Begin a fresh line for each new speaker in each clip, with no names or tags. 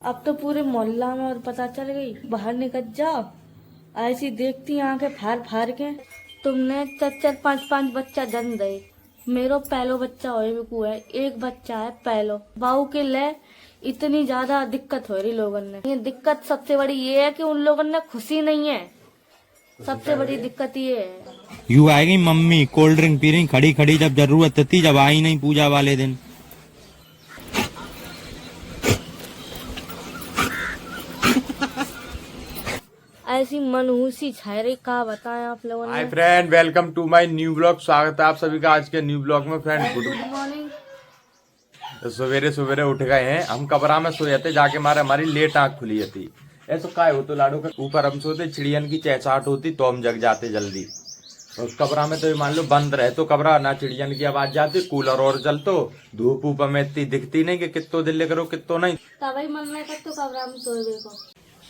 अब तो पूरे मोहल्ला में और पता चल गई। बाहर निकल जाओ, ऐसी देखती आंखें फाड़ फाड़ के। तुमने 4-4 5-5 बच्चा जन्म दे। मेरो पहलो बच्चा होए बिकू है, एक बच्चा है पहलो। बाऊ के ले इतनी ज्यादा दिक्कत हो रही लोगों ने। ये दिक्कत सबसे बड़ी ये है कि उन लोगों ने खुशी नहीं है। सबसे बड़ी दिक्कत ये है।
यू आएगी मम्मी कोल्ड ड्रिंक पी रही खड़ी खड़ी, जब जरूरत थी, जब आई नहीं पूजा वाले दिन।
ऐसी मनहूसी छाई रही, कहा बताएं आप लोगों ने।
Hi friend, welcome to my new blog. स्वागत है आप सभी का आज के न्यू ब्लॉग में। Friend
good morning.
सवेरे सवेरे उठ गए हैं हम। कमरा में सोए थे जाके, हमारी लेट आंख खुली थी। ऐसा काय हो तो लाडो के ऊपर हम सोते, चिड़ियन की चहचहाट होती तो हम जग जाते जल्दी। और कमरा में तो ये मान लो बंद रहे तो कमरा ना चिड़ियन की आवाज जाती, कूलर और चलतो, धूप ऊपर में इतनी दिखती नहीं कि कितो दिल करो कितो नहीं।
तभी मन में तो कमरा में सोए देखो।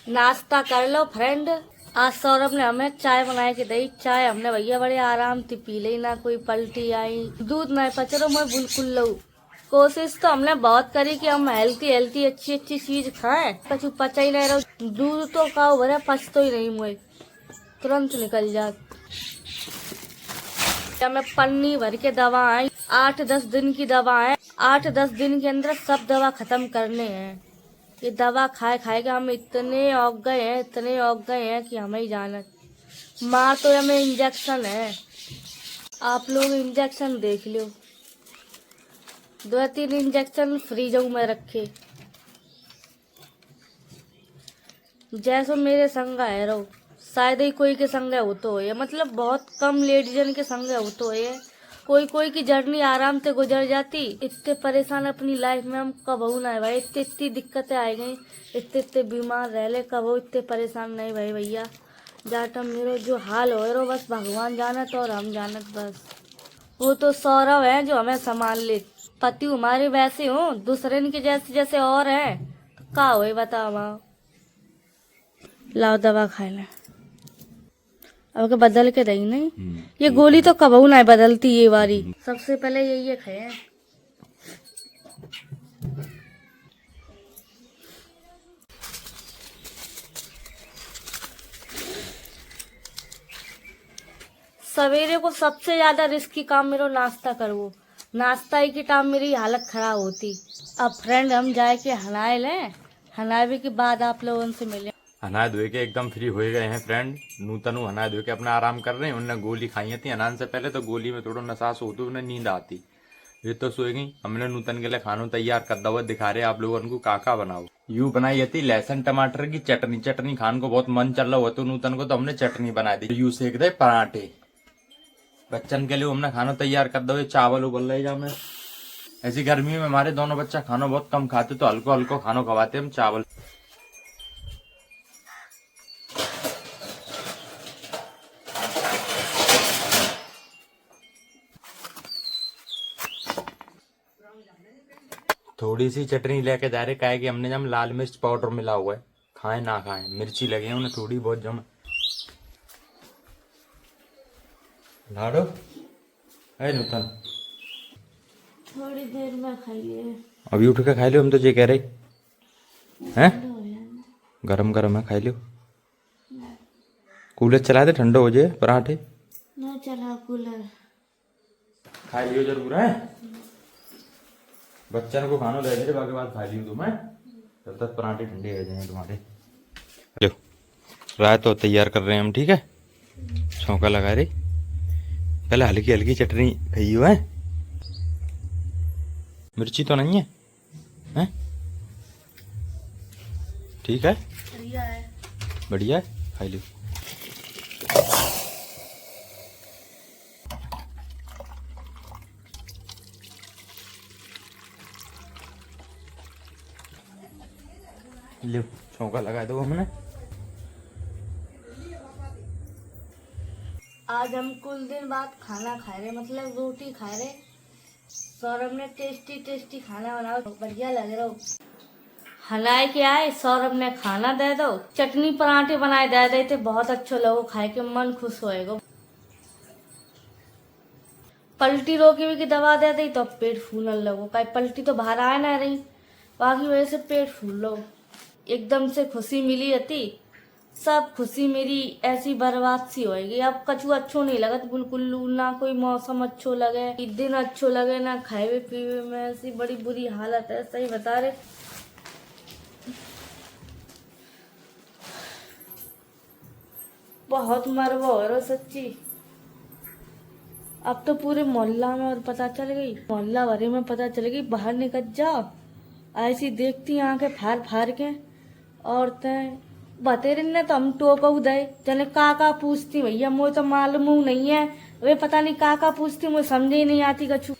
नाश्ता कर लो फ्रेंड। आज सौरभ ने हमें चाय बना के दी। चाय हमने भैया बड़े आराम से पी ली, ना कोई पलटी आई, दूध ना पचरो। मैं बिल्कुल लू कोशिश तो हमने बहुत करी कि हम हेल्थी अच्छी अच्छी चीज खाएं, कुछ पचा ही नहीं रहा। दूध तो खाओ भरे, पचतो ही नहीं, मुझे तुरंत निकल जात। हमें पन्नी भर के दवा आई, 8-10 दिन की दवा है। 8-10 दिन के अंदर सब दवा खत्म करने हैं। ये दवा खाए खाए के हम इतने औग गए हैं कि हमें ही जानत। मार तो हमें इंजेक्शन है। आप लोग इंजेक्शन देख लो, 2-3 इंजेक्शन फ्रीजों में रखे। जैसो मेरे संग है रो, शायद ही कोई के संग हो तो है, मतलब बहुत कम लेडीजन के संग हो तो है। कोई की जर्नी आराम से गुजर जाती। इतने परेशान अपनी लाइफ में हम कबहू ना है भाई। इतनी दिक्कतें आ गई, इतने बीमार रह ले, कबहू इतने परेशान नहीं भाई भैया। जाटम मेरो जो हाल हो रो, बस भगवान जानत और हम जानत बस। वो तो सौरभ है जो हमें संभाल ले। पति हमारे वैसे हो, दूसरे के जैसे जैसे और है, तो का हो बताओ। लाओ दवा खाए ले, अब के बदल के दही नहीं। ये गोली तो कबहू ना बदलती ये बारी। सबसे पहले ये खाए। सवेरे को सबसे ज्यादा रिस्की काम मेरा नाश्ता करवो। नाश्ता ही की टाइम मेरी हालत खराब होती। अब फ्रेंड हम जाए के हनाए ले, हनावे के बाद आप लोगों से मिले।
हना धोए के एकदम फ्री हो गए हैं फ्रेंड। नूतन हना धोए के अपना आराम कर रहे हैं। उन्होंने गोली खाई थी हनान से पहले, तो गोली में थोड़ा नसास होती, उन्हें नींद आती। ये तो सोए गई। हमने नूतन के लिए खाना तैयार कर हुआ दिखा रहे आप लोगों को काका बनाओ। यू बनाई थी लहसुन टमाटर की चटनी। चटनी खाने को बहुत मन चल रहा हुआ तो नूतन को, तो हमने चटनी बना दी। यू सेक दे पराठे बच्चन के लिए हमने खाना तैयार कर दो। चावल उबल रहे जामे। ऐसी गर्मी में हमारे दोनों बच्चा खाना बहुत कम खाते, तो हल्को हल्को खाना खवाते हम। चावल थोड़ी सी चटनी लेके जा रहे, काहे कि हमने जब लाल मिर्च पाउडर मिला हुआ है, खाए ना खाए मिर्ची लगे हैं उन्हें थोड़ी बहुत जम। लाडो है नूतन,
थोड़ी देर में खाइए।
अभी उठ के खा लो। हम तो ये कह रहे हैं गरम गरम है, खा लो। कूलर चला दे, ठंडा हो जाए पराठे।
ना चला कूलर,
खा लियो जरूर है। बच्चन को खाना दे दे, बाकी बात खा लियो तुम्हें, तब तक पराठे ठंडे हो जाएंगे तुम्हारे। लो रात तो तैयार कर रहे हैं हम, ठीक है। छौंका लगा रही, पहले हल्की हल्की चटनी खाइयो है। मिर्ची तो नहीं है, हैं? ठीक है,
बढ़िया है।
बढ़िया है, खा लियो। ले छौंका लगा दो हमने।
आज हम कुछ दिन बाद खाना खा रहे, मतलब रोटी खा रहे। सौरभ ने टेस्टी खाना बनाओ, बढ़िया लग रहा हो। हनाए के आए, सौरभ ने खाना दे दो, चटनी पराठे बनाए दे देते, बहुत अच्छो लगो, खाए के मन खुश होएगा। पलटी रोकी की दवा दे दी तो पेट फूलने लगो, कहीं पलटी तो बाहर आए ना रही, बाकी वजह से पेट फूल लो। एकदम से खुशी मिली थी, सब खुशी मेरी ऐसी बर्बाद सी होएगी। अब कछु अच्छो नहीं लगत बिल्कुल, ना कोई मौसम अच्छो लगे, दिन अच्छो लगे, ना खाए पीवे में ऐसी बड़ी बुरी हालत है, सही बता रहे। बहुत मरवा हो रहा सच्ची। अब तो पूरे मोहल्ला में और पता चल गई, मोहल्ला भरे में पता चल गई, बाहर निकल जाओ ऐसी देखती आंखें फाड़ फाड़ के औरतें बतेरे ने तो हम टोक दे जने का पूछती भैया, मुझे तो मालूम नहीं है, वे पता नहीं का पूछती, मुझे समझ ही नहीं आती कछु।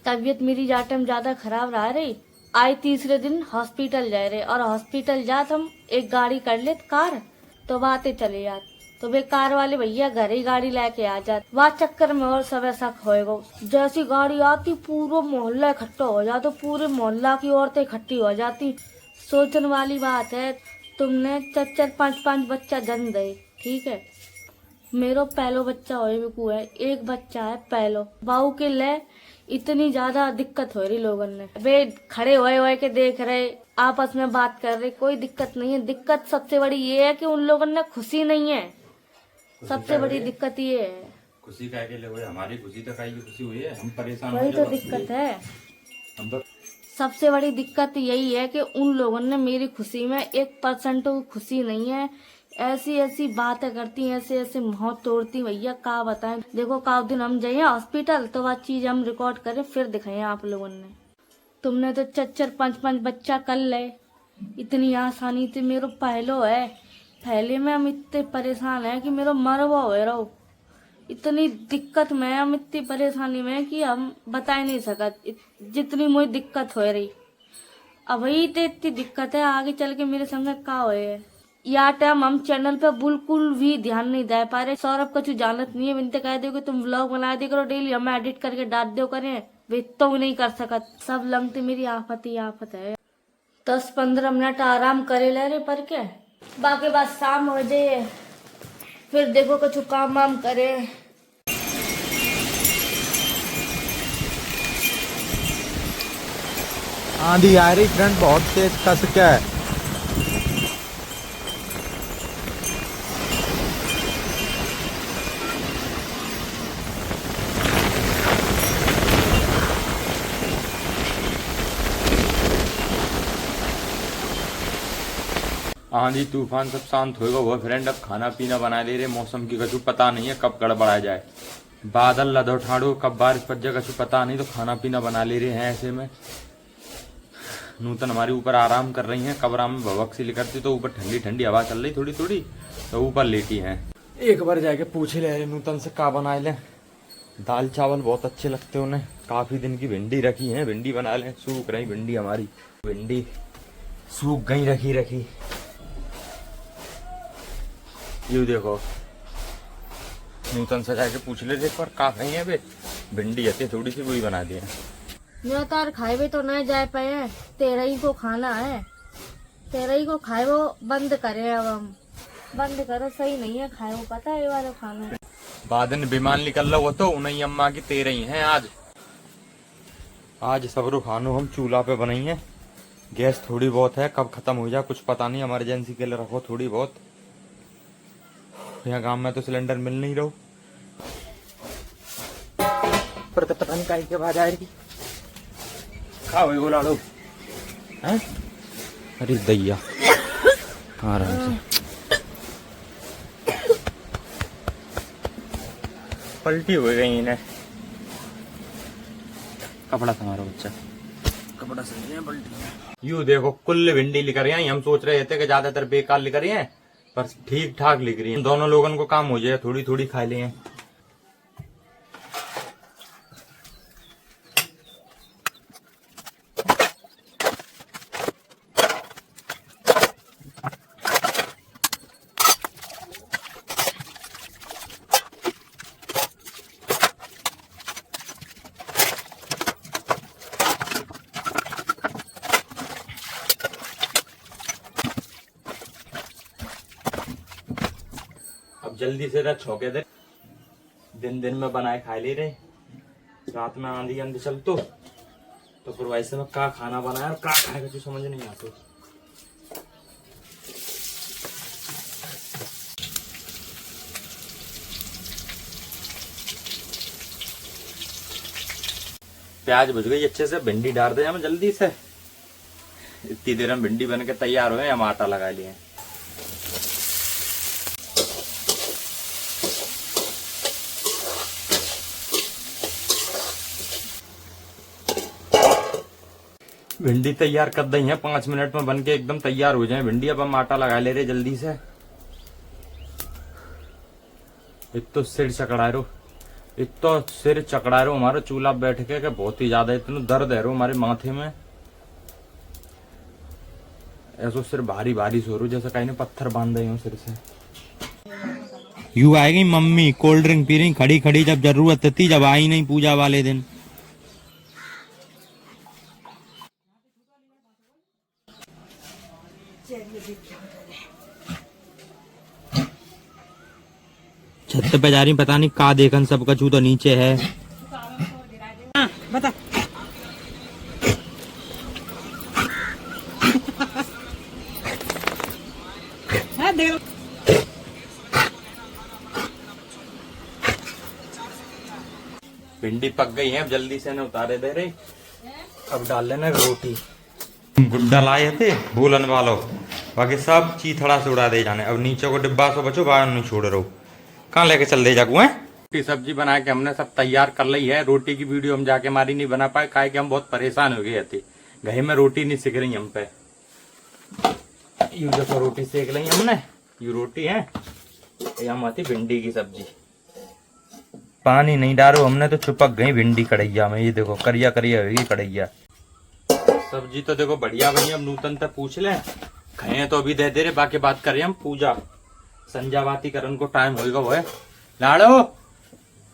तबीयत मेरी जाटे में ज्यादा खराब रहा रही, आई तीसरे दिन हॉस्पिटल जा रहे, और हॉस्पिटल जात हम एक गाड़ी कर ले कार, तो बातें चले जात, तो वे कार वाले भैया घर ही गाड़ी लेके आ जाते, वहाँ चक्कर में और सब ऐसा खोएगा। जैसी गाड़ी आती पूरा मोहल्ला इकट्ठा हो जाता, पूरे मोहल्ला की औरतें इकट्ठी हो जाती। सोचने वाली बात है, तुमने 4-5 बच्चा जन्म दे, ठीक है, मेरो पहलो बच्चा होए बिकू है, एक बच्चा है पहलो, बाऊ के ले इतनी ज्यादा दिक्कत हो रही लोगों ने, वे खड़े होए के देख रहे, आपस में बात कर रहे, कोई दिक्कत नहीं है। दिक्कत सबसे बड़ी ये है कि उन लोगों ने खुशी नहीं है, सबसे बड़ी दिक्कत ये है।
खुशी का के लिए हमारी खुशी तो काई की खुशी हुई है, हम परेशान
वही तो दिक्कत है।
हम तो
सबसे बड़ी दिक्कत यही है कि उन लोगों ने मेरी खुशी में 1% खुशी नहीं है, ऐसी ऐसी बातें करती, ऐसे ऐसे मुंह तोड़ती, भैया का बताएं। देखो का दिन हम जाइए हॉस्पिटल तो वह चीज हम रिकॉर्ड करें फिर दिखाएं आप लोगों ने। तुमने तो 4-5 बच्चा कर ले, इतनी आसानी से मेरो पहलो है, पहले में हम इतने परेशान है कि मेरो मरवा हो रहो, इतनी दिक्कत में हम इतनी परेशानी में कि हम बता ही नहीं सकत जितनी मुझे दिक्कत हो रही। अब वही तो इतनी दिक्कत है, आगे चल के मेरे संग का होए। या टाइम हम चैनल पे बिल्कुल भी ध्यान नहीं दे पा रहे। सौरभ कछु जानत नहीं है, बिनते कह दो कि तुम व्लॉग बना दे करो डेली, हमें एडिट करके डाल दो करें, वे तो नहीं कर सकत। सब लंगते मेरी आफत ही आफत है। 10-15 मिनट आराम करे ले रे पर के, बाकी बात शाम हो जाए फिर देखो कछु काम वाम करे।
आंधी आ रही फ्रेंड, बहुत तेज कस के है।
आंधी तूफान सब शांत होएगा वह फ्रेंड, अब खाना पीना बना ले रहे। मौसम की कछु पता नहीं है कब गड़बड़ा जाए, बादल लदो ठाड़ो कब बारिश पड़ जाए कछु पता नहीं, तो खाना पीना बना ले रहे हैं। ऐसे में नूतन हमारे ऊपर आराम कर रही हैं, कमरा में भवक सी करती तो ऊपर ठंडी ठंडी हवा चल रही थोड़ी थोड़ी, तो ऊपर लेटी हैं। एक बार जाके पूछ ले नूतन से का बनाए ले, दाल चावल बहुत अच्छे लगते उन्हें। काफी दिन की भिंडी रखी है, भिंडी बना ले, सूख रही भिंडी हमारी, भिंडी सूख गई रखी। यू देखो नूतन से जाके पूछ ले एक बार का कहीं है बे, भिंडी आती थोड़ी सी वही बना दिए।
जो तार खाए भी तो नहीं जा पाए, तेरा ही को खाना है, तेरा ही को खाए वो बंद करे। अब हम बंद करो, सही नहीं है खाए वो, पता है ये वाला खाना।
बाद में विमान निकल रहा वो तो उन्हीं अम्मा की तेरे ही हैं। आज सबरो खानो हम चूल्हा पे बनाई है, गैस थोड़ी बहुत है, कब खत्म हो जाए कुछ पता नहीं, इमरजेंसी के लिए रखो थोड़ी बहुत। यहाँ गांव में तो सिलेंडर मिल नहीं रहा, पर तो पता नहीं काहे के बाद आएगी। खाओ ये गोलाड़ो हैं, अरे दैया आराम से पलटी हो गई इन्हें। कपड़ा तुम्हारा बच्चा, कपड़ा सही है पलटी। यू देखो कुल भिंडी लिख रही हैं, हम सोच रहे थे कि ज्यादातर बेकार लिख रही हैं, पर ठीक ठाक लिख रही हैं। दोनों लोगों को काम हो जाए, थोड़ी थोड़ी खा लिए। जल्दी से छोके दे, दिन में बनाए खा ले रहे, रात में आंधी आंधी चलतो तो फिर वैसे में का खाना बनाया और का खाएगा कुछ समझ नहीं आता। प्याज भुज गई अच्छे से, भिंडी डाल दे हम जल्दी से। इतनी देर में भिंडी बन के तैयार हुए, हम आटा लगा लिए। भिंडी तैयार कर दी है, 5 मिनट में बन के एकदम तैयार हो जाए भिंडी। अब हम आटा लगा ले रहे जल्दी से। इतो सिर चकड़ा रो, इतो सिर चकड़ा रो हमारा चूल्हा बैठ के बहुत ही ज्यादा इतना दर्द है रो हमारे माथे में। ऐसो सिर भारी भारी सो रो जैसे कहीं ने पत्थर बांध रही हूँ सिर से।
यू आएगी मम्मी कोल्ड ड्रिंक पी रही खड़ी खड़ी, जब जरूरत थी, जब आई नहीं पूजा वाले दिन। छत पे जा रही, पता नहीं का देखन सब कछू तो नीचे है।
बता देख
भिंडी पक गई है, अब जल्दी से ना उतारे दे रही। अब डाल लेना रोटी। गुड्डा लाए थे बोलन वालो, बाकी सब चीथड़ा से उड़ा दे जाने। अब नीचे को डिब्बा सो बचो, बाहर नहीं छोड़ रहो। कहाँ लेके चल दे जाकू है। रोटी सब्जी बना के हमने सब तैयार कर ली है। रोटी की वीडियो हम जाके हमारी नहीं बना पाए, काहे कि हम बहुत परेशान हो गए थे। घर में रोटी नहीं सीख रही हम पे। यू देखो रोटी सेक ली हमने, यू रोटी है, ये हम आती भिंडी की सब्जी। पानी नहीं डालो हमने तो छुपक गई भिंडी कढ़ैया में। ये देखो करिया करिया होगी कढ़ैया। सब्जी तो देखो बढ़िया बनी। अब नूतन तक पूछ ले, खाए तो अभी दे दे रहे, बाकी बात करें हम पूजा संजा बाती करन को टाइम होगा। वो है लाड़ो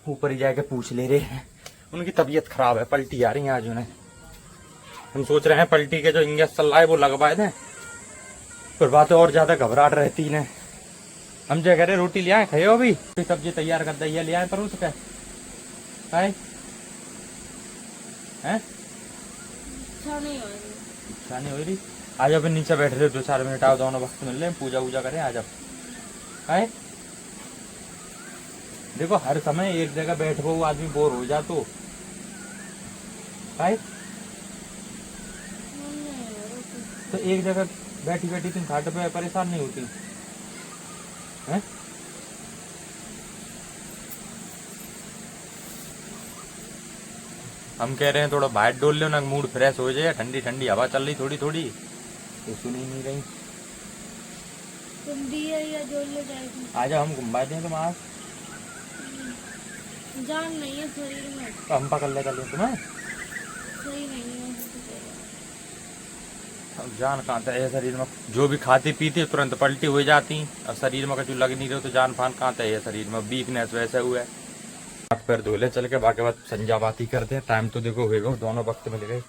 ऊपर ही जाके पूछ ले रहे हैं। उनकी तबीयत खराब है, पलटी आ रही है आज उन्हें। हम सोच रहे हैं पलटी के जो इंजेक्शन चल रहा है वो लगवाए दें, फिर बातें और ज्यादा घबराहट रहती है। हम जो कह रहे रोटी ले आए, खाए अभी सब्जी तैयार कर दी है, ले आए पर उसके हैं
अच्छा नहीं हो रही।
अच्छा नहीं हो रही। आज अभी नीचे बैठ रहे 2-4 मिनट, आओ दोनों वक्त मिल रहे, पूजा वूजा करें आज। अब है देखो हर समय एक जगह बैठ वो आदमी बोर हो जा तो है। तो एक जगह बैठी बैठी तुम खाट पे परेशान नहीं होती है? हम कह रहे हैं थोड़ा बाहर डोल लो ना, मूड फ्रेश हो जाए। ठंडी ठंडी हवा चल रही थोड़ी थोड़ी, तो सुन ही नहीं रही।
तुम दिए या जो ले जाएगी।
आ जाओ हम घुमा दें तुम आज।
जान नहीं है शरीर में,
तो हम पकड़ ले तुम्हें।
सही नहीं है।
अब जान कहाँ था ये शरीर में। जो भी खाती पीती तुरंत पलटी हो जाती। अब शरीर में कचू लग नहीं रहे तो जान फान कहाँ था ये शरीर में। वीकनेस वैसे हुआ है। हाथ पैर धो ले चल के, बाकी बात संजा बाती करते हैं। टाइम तो देखो होगा, दोनों वक्त मिल गए।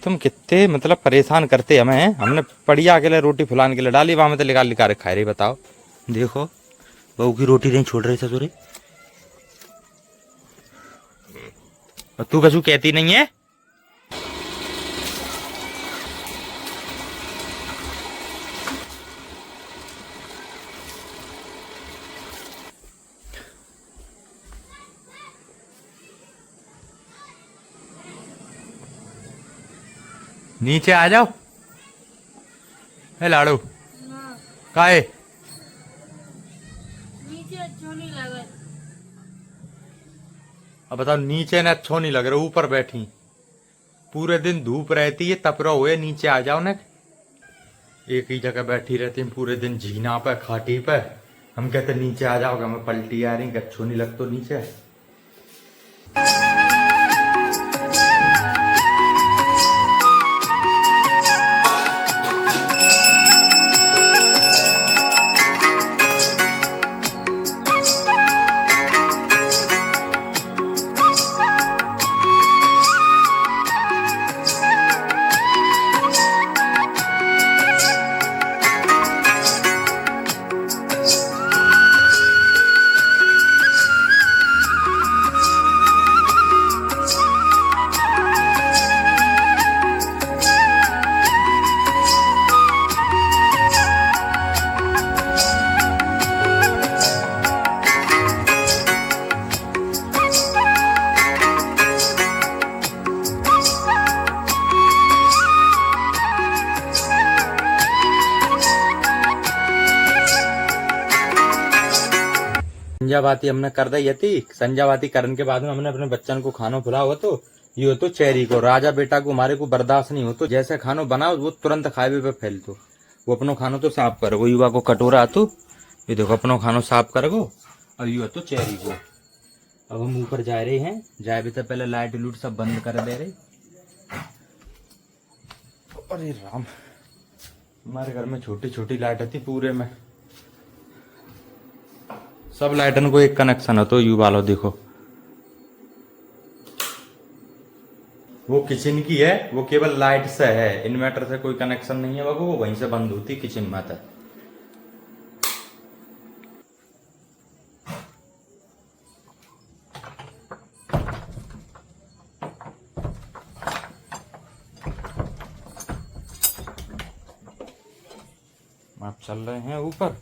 तुम कितने मतलब परेशान करते हमें हैं। हमने पड़िया के लिए रोटी फुलाने के लिए डाली, वहां में तो निकाल निकाल खा रही। बताओ देखो बहू की रोटी नहीं छोड़ रही ससुरी, और तू कछु कहती नहीं है। नीचे आ जाओ। है लाड़ू
हाँ,
काहे
नीचे अच्छा नहीं लगा।
अब बताओ नीचे ना अच्छो नहीं लग रहा, ऊपर बैठी पूरे दिन धूप रहती है, तपरा हुए नीचे आ जाओ ना। एक ही जगह बैठी रहती है पूरे दिन, झीना पे खाटी पे। हम कहते नीचे आ जाओगे, हमें पलटी आ रही, अच्छो नहीं लगता नीचे। संजा बाती हमने कर दी थी। संजा बाती करने के बाद में हमने अपने बच्चन को खानो खिला हो तो ये हो तो चेरी को राजा बेटा को हमारे को बर्दाश्त नहीं हो तो जैसे खानो बनाओ वो तुरंत खाए पे फैल तो वो अपनो खानो तो साफ करो। वो युवा को कटोरा तो ये देखो अपनो खानो साफ करो और ये तो चेरी को। अब हम ऊपर जा रहे हैं, जाए भी तो पहले लाइट लूट सब बंद कर दे रहे। अरे राम, हमारे घर में छोटी छोटी लाइट थी, पूरे में सब लाइटन को एक कनेक्शन हो तो यू वालो देखो। वो किचन की है, वो केवल लाइट से है, इन्वर्टर से कोई कनेक्शन नहीं है। वो वहीं से बंद होती किचन में था। आप चल रहे हैं ऊपर।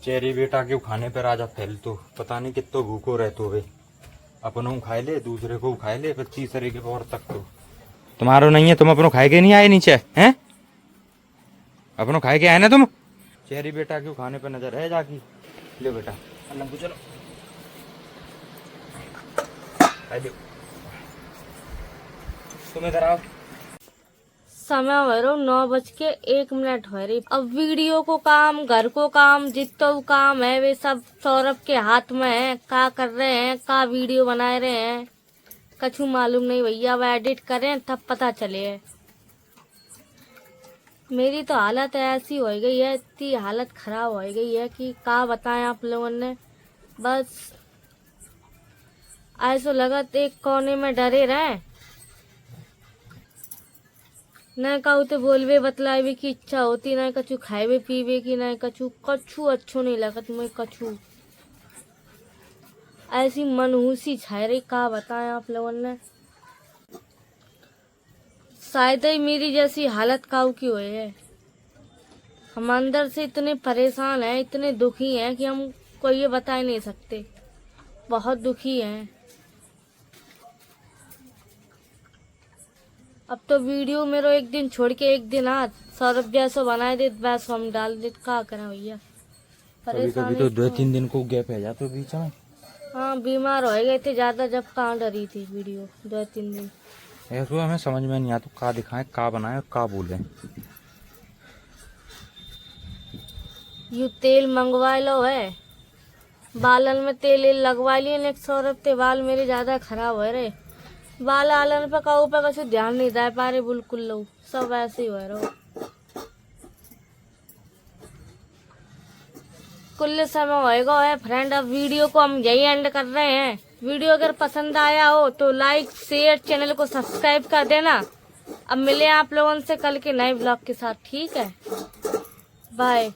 चेरी बेटा क्यों खाने पे राजा फैल तो पता नहीं कितो भूखो रहते हुए। अपनों खाए ले, दूसरे को खाए ले, फिर तीसरे के और तक तो तुम्हारो नहीं है। तुम अपनों खाए के नहीं आए नीचे हैं? अपनों खाए के आए ना तुम? चेरी बेटा क्यों खाने पे नजर है जाकी। ले बेटा अन्ना को चलो तुम इधर आओ।
समय हो रहा 9:01 हो रही। अब वीडियो को काम, घर को काम, जितना काम है वे सब सौरभ के हाथ में है। क्या कर रहे हैं, क्या वीडियो बना रहे हैं, कछु मालूम नहीं भैया। अब एडिट करें तब पता चले। मेरी तो हालत ऐसी हो गई है, इतनी हालत खराब हो गई है कि क्या बताएं आप लोगों ने। बस ऐसा लगा एक कोने में डरे रहे, न कहू तो बोलवे बतलावे की इच्छा होती, न कछु खाएवे पीवे की, न कछु अच्छो नहीं लगत मैं कछु। ऐसी मनहूसी छाए रही, का बताएं आप लोगों ने। शायद ही मेरी जैसी हालत काऊ की हुई है। हम अंदर से इतने परेशान हैं, इतने दुखी हैं कि हम को ये बता ही नहीं सकते। बहुत दुखी हैं। अब तो वीडियो मेरे एक दिन छोड़ के एक दिन आज सौरभ जैसा बनाए दे, बस हम डाल दे। क्या करें भैया,
कभी तो 2-3 दिन को गैप है जाते बीच में।
हाँ बीमार हो गए थे ज्यादा, जब कहाँ डरी थी वीडियो 2-3 दिन।
ऐसा हमें समझ में नहीं आता का दिखाएं, का बनाए, का बोले।
यू तेल मंगवा लो है, बालन में तेल लगवा लिए। सौरभ के बाल मेरे ज्यादा खराब हो रहे। बाल आलन पे का ऊपर कछु ध्यान नहीं दे पा रहे बिल्कुल लोग, सब ऐसे ही हो रहे। कुल समय होएगा है फ्रेंड। अब वीडियो को हम यही एंड कर रहे हैं। वीडियो अगर पसंद आया हो तो लाइक शेयर, चैनल को सब्सक्राइब कर देना। अब मिले आप लोगों से कल के नए ब्लॉग के साथ, ठीक है? बाय।